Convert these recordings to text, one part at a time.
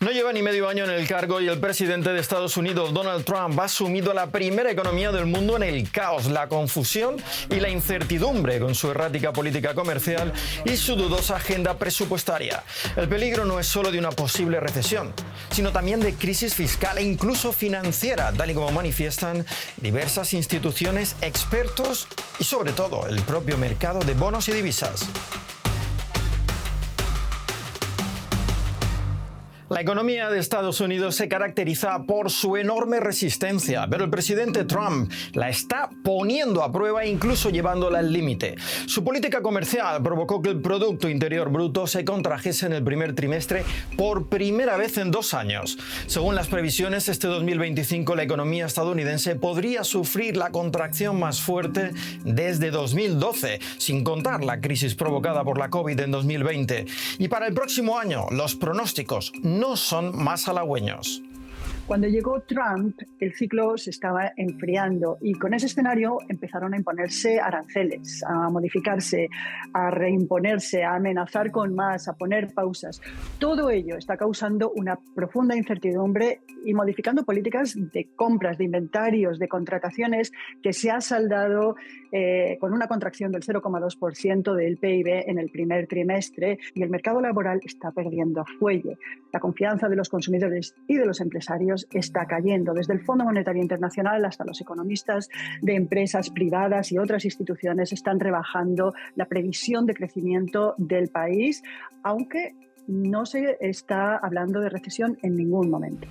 No lleva ni medio año en el cargo y el presidente de Estados Unidos, Donald Trump, ha sumido a la primera economía del mundo en el caos, la confusión y la incertidumbre con su errática política comercial y su dudosa agenda presupuestaria. El peligro no es solo de una posible recesión, sino también de crisis fiscal e incluso financiera, tal y como manifiestan diversas instituciones, expertos y sobre todo el propio mercado de bonos y divisas. La economía de Estados Unidos se caracteriza por su enorme resistencia, pero el presidente Trump la está poniendo a prueba e incluso llevándola al límite. Su política comercial provocó que el Producto Interior Bruto se contrajese en el primer trimestre por primera vez en 2 años. Según las previsiones, este 2025 la economía estadounidense podría sufrir la contracción más fuerte desde 2012, sin contar la crisis provocada por la COVID en 2020. Y para el próximo año, los pronósticos no son más halagüeños. Cuando llegó Trump, el ciclo se estaba enfriando y con ese escenario empezaron a imponerse aranceles, a modificarse, a reimponerse, a amenazar con más, a poner pausas. Todo ello está causando una profunda incertidumbre y modificando políticas de compras, de inventarios, de contrataciones que se ha saldado con una contracción del 0,2% del PIB en el primer trimestre y el mercado laboral está perdiendo fuelle. La confianza de los consumidores y de los empresarios está cayendo, desde el Fondo Monetario Internacional hasta los economistas de empresas privadas y otras instituciones están rebajando la previsión de crecimiento del país, aunque no se está hablando de recesión en ningún momento.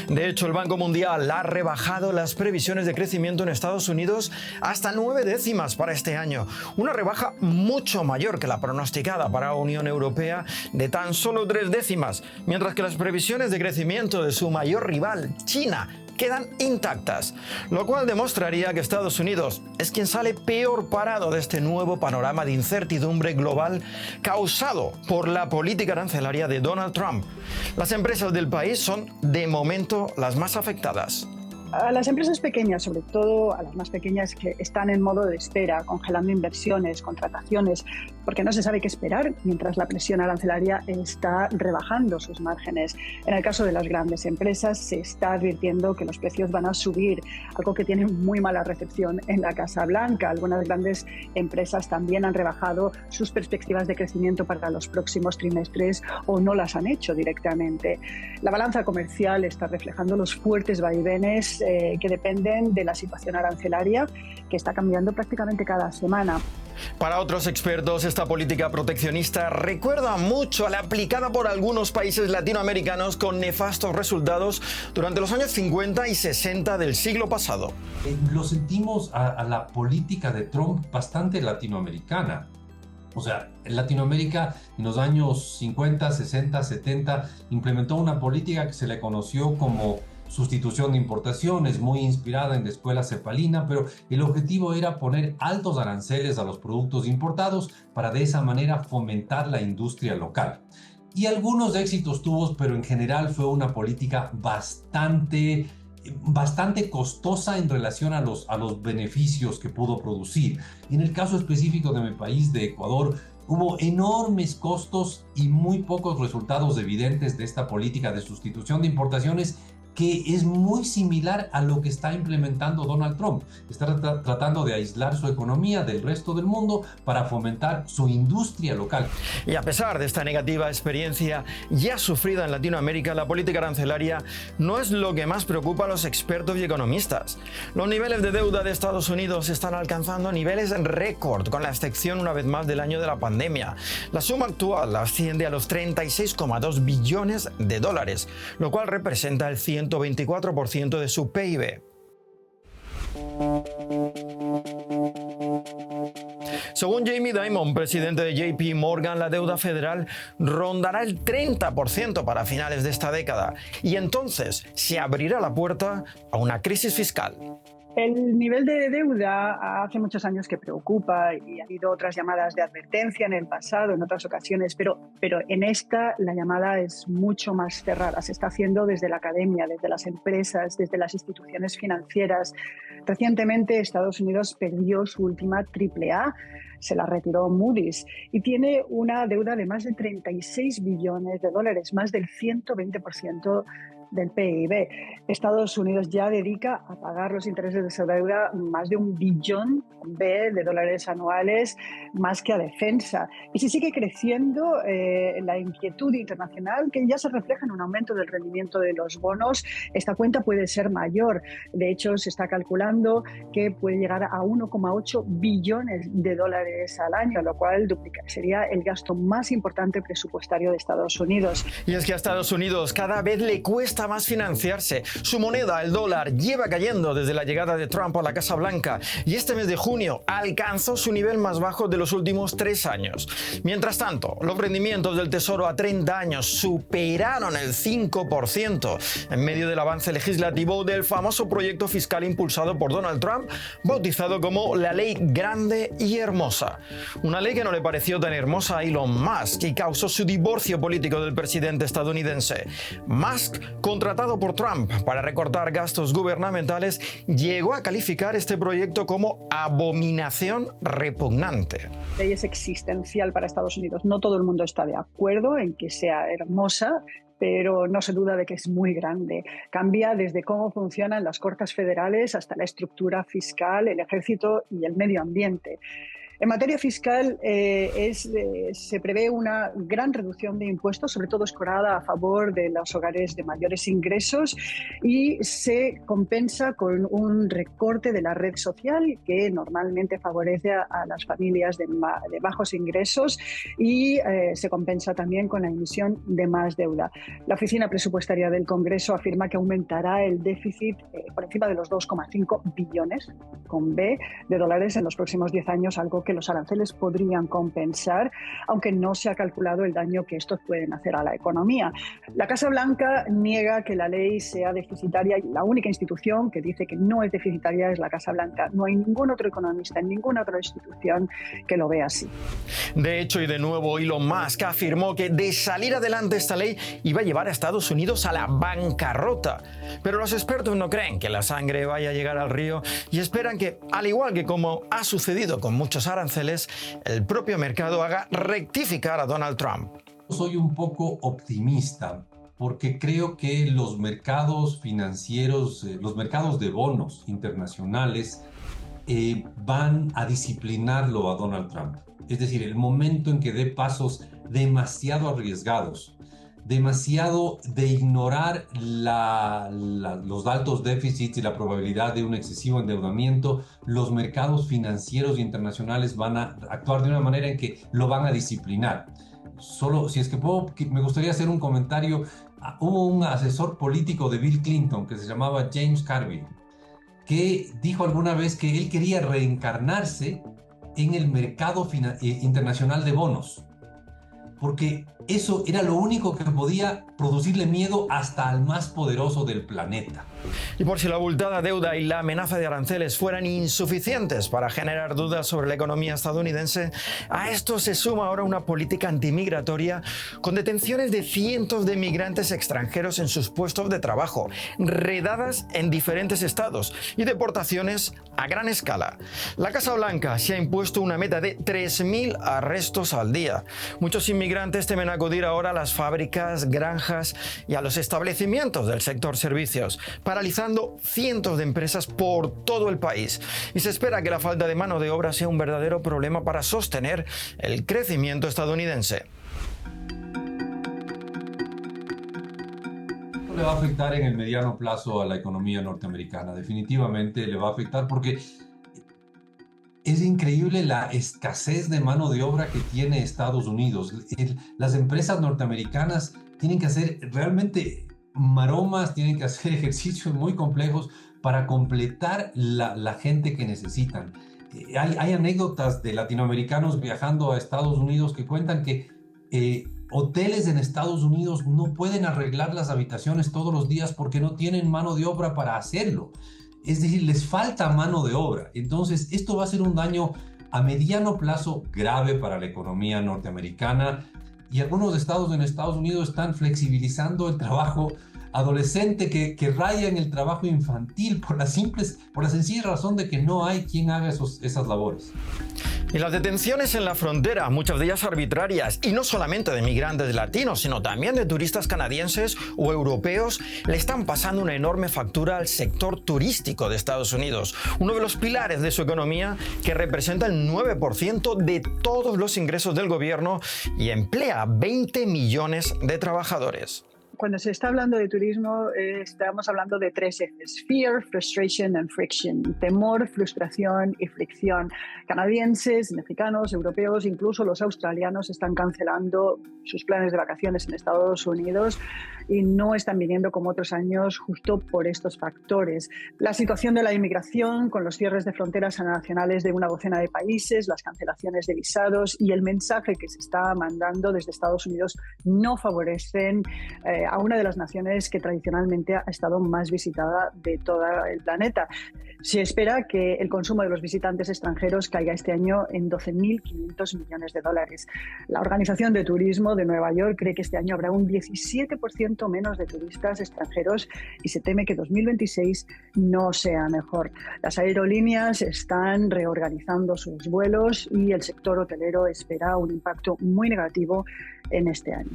De hecho, el Banco Mundial ha rebajado las previsiones de crecimiento en Estados Unidos hasta 9 décimas para este año. Una rebaja mucho mayor que la pronosticada para la Unión Europea de tan solo 3 décimas, mientras que las previsiones de crecimiento de su mayor rival, China, quedan intactas, lo cual demostraría que Estados Unidos es quien sale peor parado de este nuevo panorama de incertidumbre global causado por la política arancelaria de Donald Trump. Las empresas del país son, de momento, las más afectadas. A las empresas pequeñas, sobre todo a las más pequeñas que están en modo de espera, congelando inversiones, contrataciones, porque no se sabe qué esperar mientras la presión arancelaria está rebajando sus márgenes. En el caso de las grandes empresas se está advirtiendo que los precios van a subir, algo que tiene muy mala recepción en la Casa Blanca. Algunas grandes empresas también han rebajado sus perspectivas de crecimiento para los próximos trimestres o no las han hecho directamente. La balanza comercial está reflejando los fuertes vaivenes que dependen de la situación arancelaria, que está cambiando prácticamente cada semana. Para otros expertos, esta política proteccionista recuerda mucho a la aplicada por algunos países latinoamericanos con nefastos resultados durante los años 50 y 60 del siglo pasado. Lo sentimos a la política de Trump bastante latinoamericana. O sea, en Latinoamérica en los años 50, 60, 70 implementó una política que se le conoció como sustitución de importaciones, muy inspirada en la escuela cepalina, pero el objetivo era poner altos aranceles a los productos importados para de esa manera fomentar la industria local. Y algunos éxitos tuvo, pero en general fue una política bastante costosa en relación a los beneficios que pudo producir. En el caso específico de mi país, de Ecuador, hubo enormes costos y muy pocos resultados evidentes de esta política de sustitución de importaciones, que es muy similar a lo que está implementando Donald Trump. Está tratando de aislar su economía del resto del mundo para fomentar su industria local. Y a pesar de esta negativa experiencia ya sufrida en Latinoamérica, la política arancelaria no es lo que más preocupa a los expertos y economistas. Los niveles de deuda de Estados Unidos están alcanzando niveles récord, con la excepción una vez más del año de la pandemia. La suma actual asciende a los 36,2 billones de dólares, lo cual representa el 124% de su PIB. Según Jamie Dimon, presidente de JP Morgan, la deuda federal rondará el 30% para finales de esta década y entonces se abrirá la puerta a una crisis fiscal. El nivel de deuda hace muchos años que preocupa y ha habido otras llamadas de advertencia en el pasado, en otras ocasiones, pero en esta la llamada es mucho más cerrada. Se está haciendo desde la academia, desde las empresas, desde las instituciones financieras. Recientemente Estados Unidos perdió su última AAA, se la retiró Moody's y tiene una deuda de más de 36 billones de dólares, más del 120% del PIB. Estados Unidos ya dedica a pagar los intereses de esa deuda más de $1 billón de dólares anuales, más que a defensa. Y si sigue creciendo la inquietud internacional, que ya se refleja en un aumento del rendimiento de los bonos, esta cuenta puede ser mayor. De hecho, se está calculando que puede llegar a 1,8 billones de dólares al año, lo cual sería el gasto más importante presupuestario de Estados Unidos. Y es que a Estados Unidos cada vez le cuesta más financiarse. Su moneda, el dólar, lleva cayendo desde la llegada de Trump a la Casa Blanca y este mes de junio alcanzó su nivel más bajo de los últimos 3 años. Mientras tanto, los rendimientos del Tesoro a 30 años superaron el 5% en medio del avance legislativo del famoso proyecto fiscal impulsado por Donald Trump, bautizado como la Ley Grande y Hermosa. Una ley que no le pareció tan hermosa a Elon Musk y causó su divorcio político del presidente estadounidense. Musk, contratado por Trump para recortar gastos gubernamentales, llegó a calificar este proyecto como abominación repugnante. La ley es existencial para Estados Unidos. No todo el mundo está de acuerdo en que sea hermosa, pero no se duda de que es muy grande. Cambia desde cómo funcionan las cortes federales hasta la estructura fiscal, el ejército y el medio ambiente. En materia fiscal se prevé una gran reducción de impuestos, sobre todo escorada a favor de los hogares de mayores ingresos, y se compensa con un recorte de la red social que normalmente favorece a las familias de bajos ingresos, y se compensa también con la emisión de más deuda. La Oficina Presupuestaria del Congreso afirma que aumentará el déficit por encima de los 2,5 billones con B de dólares en los próximos 10 años, algo que los aranceles podrían compensar, aunque no se ha calculado el daño que estos pueden hacer a la economía. La Casa Blanca niega que la ley sea deficitaria. La única institución que dice que no es deficitaria es la Casa Blanca. No hay ningún otro economista en ninguna otra institución que lo vea así. De hecho, y de nuevo, Elon Musk afirmó que de salir adelante esta ley iba a llevar a Estados Unidos a la bancarrota. Pero los expertos no creen que la sangre vaya a llegar al río y esperan que, al igual que como ha sucedido con muchos aranceles, el propio mercado haga rectificar a Donald Trump. Soy un poco optimista porque creo que los mercados financieros, los mercados de bonos internacionales van a disciplinarlo a Donald Trump. Es decir, el momento en que dé pasos demasiado arriesgados, demasiado de ignorar los altos déficits y la probabilidad de un excesivo endeudamiento, los mercados financieros internacionales van a actuar de una manera en que lo van a disciplinar. Solo, si es que puedo, me gustaría hacer un comentario. Hubo un asesor político de Bill Clinton que se llamaba James Carville, que dijo alguna vez que él quería reencarnarse en el mercado internacional de bonos, porque eso era lo único que podía producirle miedo hasta al más poderoso del planeta. Y por si la abultada deuda y la amenaza de aranceles fueran insuficientes para generar dudas sobre la economía estadounidense, a esto se suma ahora una política antimigratoria con detenciones de cientos de migrantes extranjeros en sus puestos de trabajo, redadas en diferentes estados y deportaciones a gran escala. La Casa Blanca se ha impuesto una meta de 3.000 arrestos al día. Muchos inmigrantes temen acudir ahora a las fábricas, granjas y a los establecimientos del sector servicios, paralizando cientos de empresas por todo el país. Y se espera que la falta de mano de obra sea un verdadero problema para sostener el crecimiento estadounidense. Esto le va a afectar en el mediano plazo a la economía norteamericana. Definitivamente le va a afectar porque es increíble la escasez de mano de obra que tiene Estados Unidos. Las empresas norteamericanas tienen que hacer realmente maromas, tienen que hacer ejercicios muy complejos para completar la gente que necesitan. Hay anécdotas de latinoamericanos viajando a Estados Unidos que cuentan que hoteles en Estados Unidos no pueden arreglar las habitaciones todos los días porque no tienen mano de obra para hacerlo. Es decir, les falta mano de obra. Entonces, esto va a ser un daño a mediano plazo grave para la economía norteamericana. Y algunos estados en Estados Unidos están flexibilizando el trabajo adolescente que raya en el trabajo infantil por la sencilla razón de que no hay quien haga esas labores. Y las detenciones en la frontera, muchas de ellas arbitrarias, y no solamente de migrantes latinos, sino también de turistas canadienses o europeos, le están pasando una enorme factura al sector turístico de Estados Unidos, uno de los pilares de su economía que representa el 9% de todos los ingresos del gobierno y emplea 20 millones de trabajadores. Cuando se está hablando de turismo, estamos hablando de 3 ejes: fear, frustration and friction. Temor, frustración y fricción. Canadienses, mexicanos, europeos, incluso los australianos están cancelando sus planes de vacaciones en Estados Unidos y no están viniendo como otros años justo por estos factores. La situación de la inmigración, con los cierres de fronteras nacionales de una docena de países, las cancelaciones de visados y el mensaje que se está mandando desde Estados Unidos no favorecen a una de las naciones que tradicionalmente ha estado más visitada de todo el planeta. Se espera que el consumo de los visitantes extranjeros caiga este año en 12.500 millones de dólares. La Organización de Turismo de Nueva York cree que este año habrá un 17% menos de turistas extranjeros y se teme que 2026 no sea mejor. Las aerolíneas están reorganizando sus vuelos y el sector hotelero espera un impacto muy negativo en este año.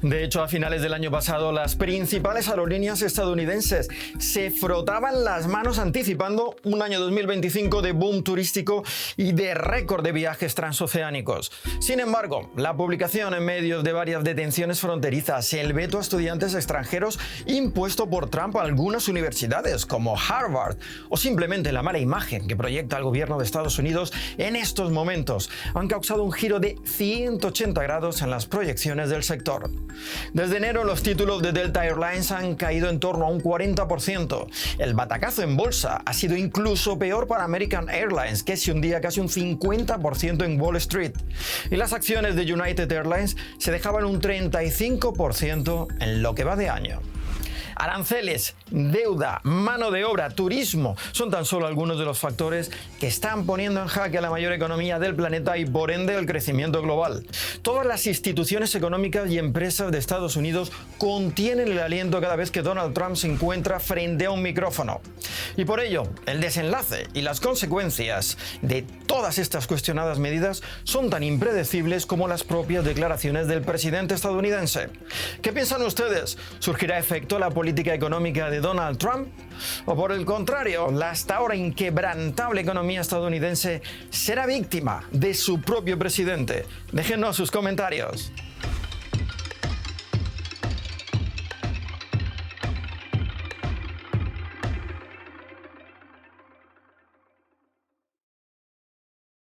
De hecho, a finales del año pasado, las principales aerolíneas estadounidenses se frotaban las manos anticipando un año 2025 de boom turístico y de récord de viajes transoceánicos. Sin embargo, la publicación en medios de varias detenciones fronterizas, el veto a estudiantes extranjeros impuesto por Trump a algunas universidades como Harvard o simplemente la mala imagen que proyecta el gobierno de Estados Unidos en estos momentos han causado un giro de 180 grados en las proyecciones del sector. Desde enero, los títulos de Delta Airlines han caído en torno a un 40%. El batacazo en bolsa ha sido incluso peor para American Airlines, que se hundía casi un 50% en Wall Street. Y las acciones de United Airlines se dejaban un 35% en lo que va de año. Aranceles, deuda, mano de obra, turismo son tan solo algunos de los factores que están poniendo en jaque a la mayor economía del planeta y por ende el crecimiento global. Todas las instituciones económicas y empresas de Estados Unidos contienen el aliento cada vez que Donald Trump se encuentra frente a un micrófono. Y por ello, el desenlace y las consecuencias de todas estas cuestionadas medidas son tan impredecibles como las propias declaraciones del presidente estadounidense. ¿Qué piensan ustedes? ¿Surgirá efecto la política económica de Donald Trump? ¿O por el contrario, la hasta ahora inquebrantable economía estadounidense será víctima de su propio presidente? Déjenos sus comentarios.